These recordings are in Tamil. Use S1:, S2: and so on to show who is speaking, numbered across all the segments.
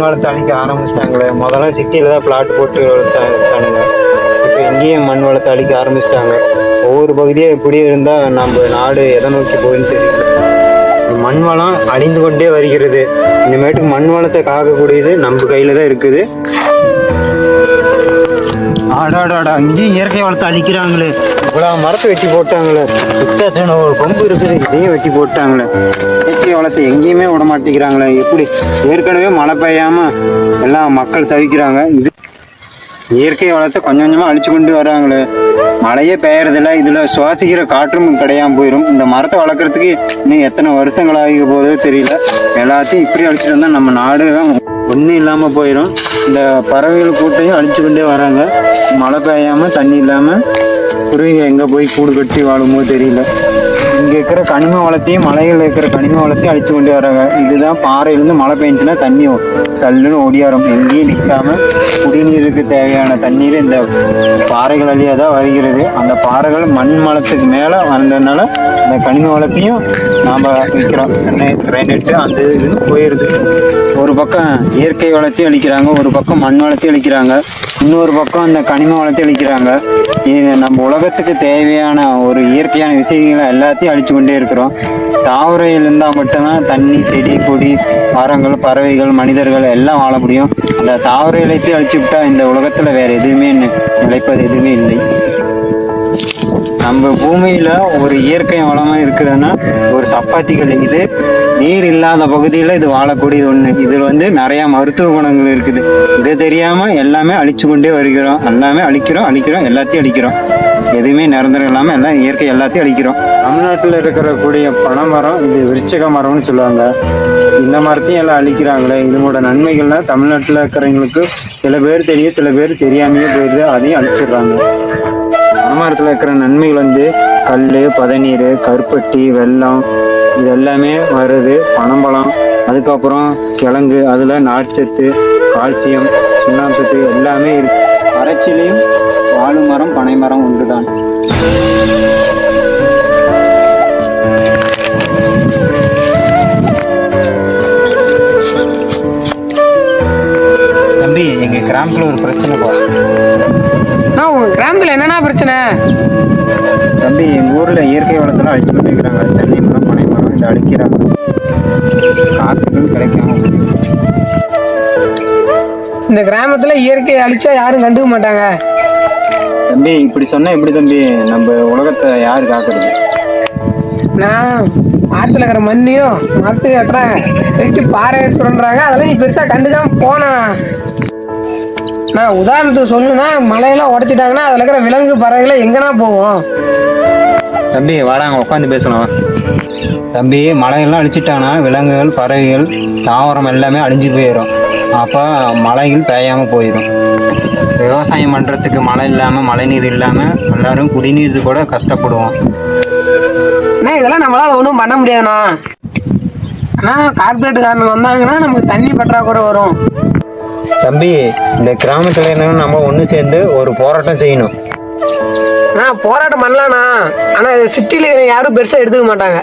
S1: வளத்தை அழிக்க ஆரம்பிச்சிட்டாங்களே. முதல்ல சிட்டியில தான் பிளாட் போட்டு வளர்த்தானுங்க. இப்போ எங்கேயும் மண் வளத்தை அழிக்க ஆரம்பிச்சிட்டாங்க. ஒவ்வொரு பகுதியும் இப்படியே இருந்தால் நம்ம நாடு எதை நோக்கி போகுதுன்னு தெரியல. மண் வளம் அழிந்து கொண்டே வருகிறது. இனிமேட்டுக்கு மண் வளத்தை காக்கக்கூடியது நம்ம கையில தான் இருக்குது. ஆடாடாடா, இங்கேயும் இயற்கை வளத்தை அழிக்கிறாங்களே. இவ்வளோ மரத்தை வெட்டி போட்டாங்களே. சுத்தத்தின ஒரு கொம்பு இருக்குது, இதையும் வெட்டி போட்டாங்களே. இயற்கை வளத்தை எங்கேயுமே விட மாட்டேங்கிறாங்களே. எப்படி ஏற்கனவே மழை பெய்யாம எல்லாம் மக்கள் தவிக்கிறாங்க. இது இயற்கை வளத்தை கொஞ்சம் கொஞ்சமாக அழிச்சு கொண்டு வராங்களே. மழையே பெய்யறதில்ல, இதுல சுவாசிக்கிற காற்றும் கிடையாம போயிடும். இந்த மரத்தை வளர்க்குறதுக்கு இன்னும் எத்தனை வருஷங்கள் ஆகி போதோ தெரியல. எல்லாத்தையும் இப்படி அழிச்சிட்டு வந்தா நம்ம நாடு ஒன்றும் இல்லாமல் போயிடும். இந்த பறவைகள் கூட்டையும் அழிச்சு கொண்டே வராங்க. மழை பெய்யாமல் தண்ணி இல்லாமல் குருவிங்க எங்கே போய் கூடு கட்டி வாழுமோ தெரியல. இங்கே இருக்கிற கனிம வளத்தையும் மலைகளில் இருக்கிற கனிம வளத்தையும் அழிச்சு கொண்டே வராங்க. இதுதான் பாறையிலேருந்து மழை பெஞ்சுன்னா தண்ணி சல்லுன்னு ஓடியாரும். எங்கேயும் நிற்காம குடிநீருக்கு தேவையான தண்ணீர் இந்த பாறைகள் வழியாக தான் வருகிறது. அந்த பாறைகள் மண் வளத்துக்கு மேலே வந்ததுனால இந்த கனிம வளத்தையும் நாம் விற்கிறோம். கிரைனேட்டு அந்த இதுன்னு போயிடுது. ஒரு பக்கம் இயற்கை வளத்தையும் அழிக்கிறாங்க, ஒரு பக்கம் மண் வளத்தையும் அழிக்கிறாங்க, இன்னொரு பக்கம் அந்த கனிம வளத்தையும் அழிக்கிறாங்க. இது நம்ம உலகத்துக்கு தேவையான ஒரு இயற்கையான விஷயங்களை எல்லாத்தையும் அழிச்சு கொண்டே இருக்கிறோம். தாவரையில் இருந்தால் மட்டும்தான் தண்ணி, செடி, கொடி, மரங்கள், பறவைகள், மனிதர்கள் எல்லாம் வாழ முடியும். அந்த தாவர இலத்தையும் அழிச்சு விட்டா இந்த உலகத்துல வேற எதுவுமே நிலைப்பது எதுவுமே இல்லை. நம்ம பூமியில ஒரு இயற்கை வளமா இருக்கிறதுனா ஒரு சப்பாத்திகள். இது நீர் இல்லாத பகுதியில இது வாழக்கூடியது ஒண்ணு. இதுல நிறைய மருத்துவ குணங்கள் இருக்குது. இது தெரியாம எல்லாமே அழிச்சு கொண்டே வருகிறோம். எல்லாமே அழிக்கிறோம், எல்லாத்தையும் அழிக்கிறோம். எதுவுமே நிரந்தரம் இல்லாம எல்லாம் இயற்கை எல்லாத்தையும் அழிக்கிறோம். தமிழ்நாட்டில் இருக்கிற பனை மரம், இது விருட்சக மரம்னு சொல்லுவாங்க. இந்த மரத்தையும் எல்லாம் அழிக்கிறாங்களே. இதனோட நன்மைகள்லாம் தமிழ்நாட்டில் இருக்கிறவங்களுக்கு சில பேர் தெரியும், சில பேர் தெரியாமையே போயிடுது. அதையும் அழிச்சிடுறாங்க. பனைமரத்தில் இருக்கிற நன்மைகள் கல், பதநீர், கருப்பட்டி, வெல்லம், இது எல்லாமே வருது. பனம்பழம், அதுக்கப்புறம் கிழங்கு, அதில் நார்ச்சத்து, கால்சியம், சுண்ணாம்சத்து எல்லாமே இருக்கு. வறட்சிலையும் வாழும் மரம் பனைமரம் ஒன்றுதான். தம்பி, எங்க கிராமத்துல ஒரு பிரச்சனை பா.
S2: உங்க கிராமத்துல என்னன்னா பிரச்சனை?
S1: தம்பி, எங்க ஊர்ல இயற்கை வளத்துல அழிச்சு பண்ணிக்கிறாங்க. தென்னை மரம், பனை மரம் இதை அழிக்கிறாங்க. காத்துக்கும் கிடைக்காம.
S2: இந்த கிராமத்துல இயற்கையை அழிச்சா யாரும் கண்டுக்க மாட்டாங்க.
S1: தம்பி, இப்படி சொன்னா எப்படி தம்பி? நம்ம உலகத்தை யாரு காக்குறது?
S2: நான் ஆத்துல இருக்கிற மண்ணையும் மரத்துக்கு கட்டுறாங்க, வெட்டி பாறையை சுரண்டுறாங்க. அதெல்லாம் நீ பெருசா கண்டுக்காம போனா. நான் உதாரணத்துக்கு சொல்லணும்னா, மலையெல்லாம் உடைச்சிட்டாங்கன்னா அதுல இருக்கிற விலங்கு பறவைகளை எங்கன்னா போவோம்.
S1: தம்பி வாடாங்க உட்காந்து பேசலாம். தம்பி, மலையெல்லாம் அழிச்சிட்டாங்கன்னா விலங்குகள், பறவைகள், தாவரம் எல்லாமே அழிஞ்சு போயிடும். அப்போ மழைகள் பெய்யாமல் போயிடும். விவசாயம் பண்ணுறதுக்கு மழை இல்லாமல், மழை நீர் இல்லாமல் எல்லாரும் குடிநீர் கூட கஷ்டப்படுவோம்.
S2: அண்ணா, இதெல்லாம் நம்மளால ஒன்றும் பண்ண முடியாதுண்ணா. ஆனால் கார்பரேட்டுக்காரங்க வந்தாங்கன்னா நமக்கு தண்ணி பற்றாக்குறை வரும்.
S1: தம்பி, இந்த கிராமத்தில் என்னன்னா நம்ம ஒன்று சேர்ந்து ஒரு போராட்டம் செய்யணும்.
S2: போராட்டம் பண்ணலாண்ணா. ஆனால் இது சிட்டியில் யாரும் பெருசாக எடுத்துக்க மாட்டாங்க.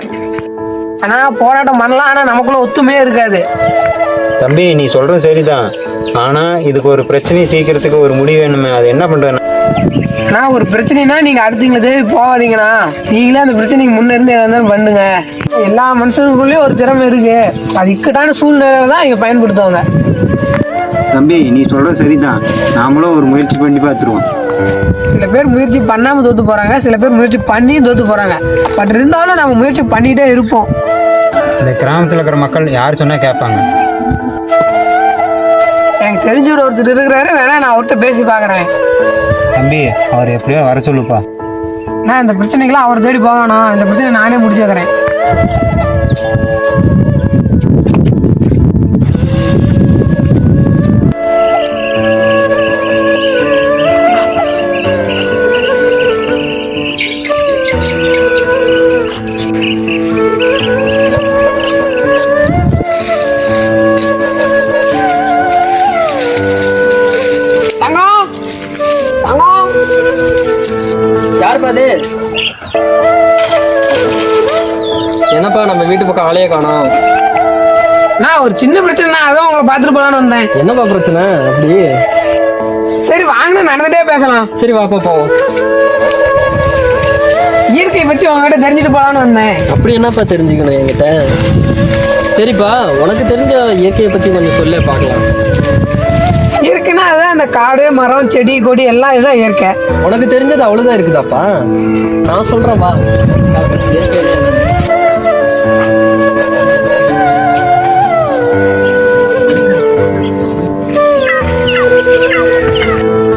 S2: ஆனால் போராட்டம் பண்ணலாம், ஆனால் நமக்குள்ள ஒத்துமையே இருக்காது.
S1: தம்பி, நீ சொல்கிறது சரிதான். ஆனால் இதுக்கு ஒரு பிரச்சனையை தீர்க்கறதுக்கு ஒரு முடிவு வேணுமே. அது என்ன பண்ணுறதுன்னா,
S2: நான் ஒரு பிரச்சனைனா நீங்க அடுத்தவங்களை தேடி போகாதீங்கண்ணா. நீங்களே அந்த பிரச்சனைக்கு முன்ன இருந்து எதா இருந்தாலும் பண்ணுங்க. எல்லா மனுஷனுக்குள்ளேயும் ஒரு திறமை இருக்கு. அது இக்கட்டான சூழ்நிலை தான் இங்க பயன்படுத்துவாங்க.
S1: தம்பி நீ சொல்றது சரிதான், நாமளும் ஒரு முயற்சி பண்ணி பார்த்துருவோம்.
S2: சில பேர் முயற்சி பண்ணாம தோத்து போறாங்க, சில பேர் முயற்சி பண்ணியும் தோத்து போறாங்க. பட் இருந்தாலும் நம்ம முயற்சி பண்ணிட்டே இருப்போம்.
S1: இந்த கிராமத்தில் இருக்கிற மக்கள் யார் சொன்னா கேட்பாங்க.
S2: எனக்கு தெரிஞ்சவர் ஒருத்தர் இருக்கிறாரு, வேணா நான் அவர்கிட்ட பேசி பார்க்குறேன்.
S1: தம்பி அவர் எப்படியோ வர சொல்லுப்பா.
S2: நான் இந்த பிரச்சனைக்கெல்லாம் அவர் தேடி போவானா, இந்த பிரச்சனை நானே முடிச்சுக்கிறேன்.
S3: என்னப்பா நம்ம வீட்டு பக்கம் ஆளையே காணோம்.
S2: நான் ஒரு சின்ன பிரச்சனை, அதான் உங்களை பார்த்துட்டு போலான்னு வந்தேன்.
S3: என்னப்பா பிரச்சனை அப்படி?
S2: சரி வாங்க, நடந்துட்டே பேசலாம்.
S3: சரி வாப்பா போவோம்.
S2: இயற்கையை பத்தி உங்ககிட்ட தெரிஞ்சுட்டு போலான்னு வந்தேன்.
S3: அப்படி என்னப்பா தெரிஞ்சுக்கணும் என்கிட்ட? சரிப்பா, உனக்கு தெரிஞ்ச இயற்கையை பத்தி கொஞ்சம் சொல்ல பார்க்கலாம்.
S2: இயற்கைன்னா அதான் அந்த காடு மரம் செடி கொடி எல்லாம் இதுதான் இயற்கை.
S3: உனக்கு தெரிஞ்சது அவ்வளவுதான் இருக்குதாப்பா? நான் சொல்றேன் வா. இயற்கையில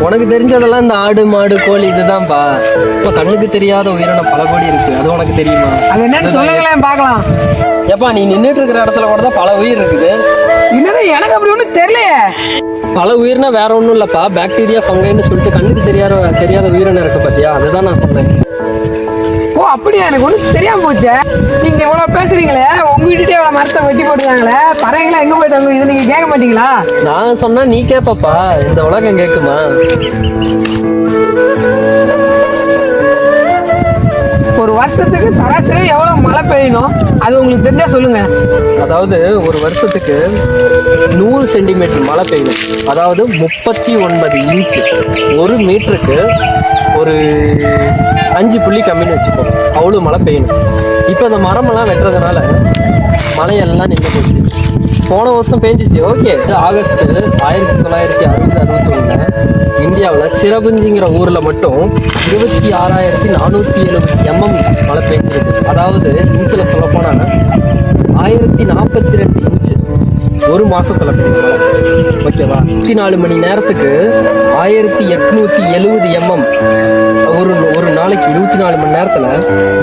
S3: உனக்கு தெரிஞ்சதெல்லாம் இந்த ஆடு மாடு கோழி இதுதான்ப்பா. இப்ப கண்ணுக்கு தெரியாத உயிரினம் பல கோடி இருக்கு, அது உனக்கு தெரியுமா?
S2: அது என்னன்னு சொல்லுங்களேன் பார்க்கலாம்.
S3: ஏப்பா நீ நின்றுட்டு இருக்கிற இடத்துல கூட தான் பல உயிர் இருக்குது.
S2: இன்னும் எனக்கு அப்படி ஒன்றும் தெரியலையே.
S3: பல உயிர்னா வேற ஒன்றும் இல்லப்பா, பாக்டீரியா ஃபங்கைன்னு சொல்லிட்டு கண்ணுக்கு தெரியாத உயிரினம் இருக்கு பாத்தியா, அதுதான் நான் சொன்னேன்.
S2: ஓ அப்படியா, எனக்கு ஒன்றும் தெரியாம போச்சே. நீங்க இவ்வளவு பேசுறீங்களே, உங்க வீட்டுட்டே இவ்வளவு மரத்தை வெட்டி போட்டுருக்காங்களே, பறவைங்களா எங்க போயிட்டாங்க, இது நீங்க கேட்க மாட்டீங்களா?
S3: நான் சொன்னா நீ கேப்பப்பா, இந்த உலகம் கேட்குமா?
S2: ஒரு வருஷத்துக்கு சராசரி எவ்வளவு மழை பெய்யணும் அது உங்களுக்கு தெரிஞ்சா சொல்லுங்க.
S3: அதாவது ஒரு வருஷத்துக்கு 100 சென்டிமீட்டர் மழை பெய்யும். அதாவது 39 இன்ச்சு. ஒரு மீட்டருக்கு ஒரு 5 புள்ளி கம்மின்னு வச்சுப்போம், அவ்வளோ மழை பெய்யணும். இப்போ இந்த மரமெல்லாம் வெட்டுறதுனால மழையெல்லாம் நின்று போச்சு. போன வருஷம் பேஞ்சிச்சு ஓகே. ஆகஸ்ட் 1960-61 இந்தியாவில் சிரபுஞ்சிங்கிற ஊரில் மட்டும் 26,470 mm மழை பெய்ஞ்சிருக்கு. அதாவது இன்ச்சில் சொல்லப்போனால் 1042 இன்ச்சு ஒரு மாசத்துல பெய்யும் மழை. ஓகேவா? 24 மணி நேரத்துக்கு 1870 mm. ஒரு நாளைக்கு 24 மணி நேரத்துல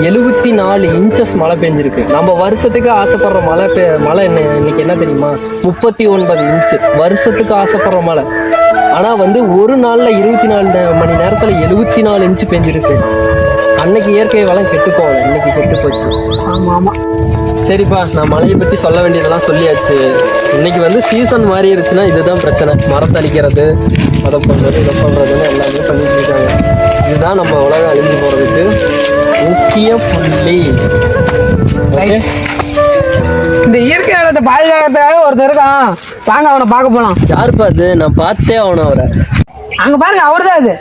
S3: 74 இன்ச்சஸ் மழை பெஞ்சிருக்கு. நம்ம வருஷத்துக்கு ஆசைப்படுற மழை என்ன இன்னைக்கு என்ன தெரியுமா? 39 இன்ச்சு வருஷத்துக்கு ஆசைப்படுற மழை. ஆனா ஒரு நாள்ல 24 மணி நேரத்துல 74 இன்ச்சு பெஞ்சிருக்கு. அன்னைக்கு இயற்கை வளம் கெட்டுப்போம், இன்னைக்கு கெட்டு போச்சு.
S2: ஆமா ஆமா.
S3: சரிப்பா, நான் மழையை பற்றி சொல்ல வேண்டியதெல்லாம் சொல்லியாச்சு. இன்னைக்கு சீசன் மாறிடுச்சுன்னா இதுதான் பிரச்சனை. மரத்தை அழிக்கிறது, அதை பண்ணுறது, இதை பண்ணுறதுன்னு எல்லாமே பண்ணிட்டு இருக்காங்க. இதுதான் நம்ம உலகம் அழிஞ்சு போகிறதுக்கு முக்கிய புள்ளி. ஓகே,
S2: இந்த இயற்கை வளத்தை பாதுகாக்கிறதுக்காக ஒருத்தர் இருக்கான், வாங்க அவனை பார்க்க போலாம்.
S3: யாருப்பா அது? நான் பார்த்தே அவனை அவரை.
S2: அங்க பாருங்க, அவர்தான் அது.